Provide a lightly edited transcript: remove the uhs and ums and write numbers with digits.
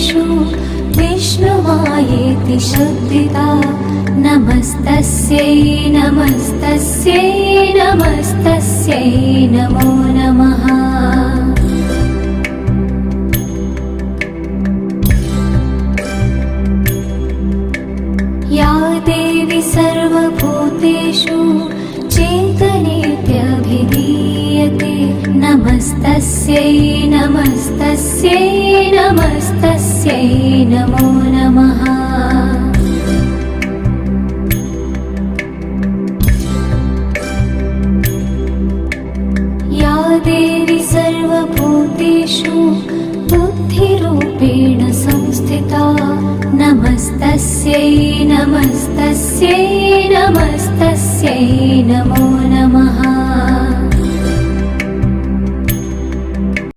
भूतेषु विष्णुमायेति शब्दिता नमस्तस्यै नमस्तस्यै नमस्तस्यै नमो नमः। या देवी सर्वभूतेषु चेतनेत्यभिधीयते नमस्तस्यै नमस्तस्यै नमस्तस्यै नमो नमः। या देवी सर्वभूतेषु बुद्धिरूपेण संस्थिता नमस्तस्यै नमस्तस्यै नमस्तस्यै नमो नमः।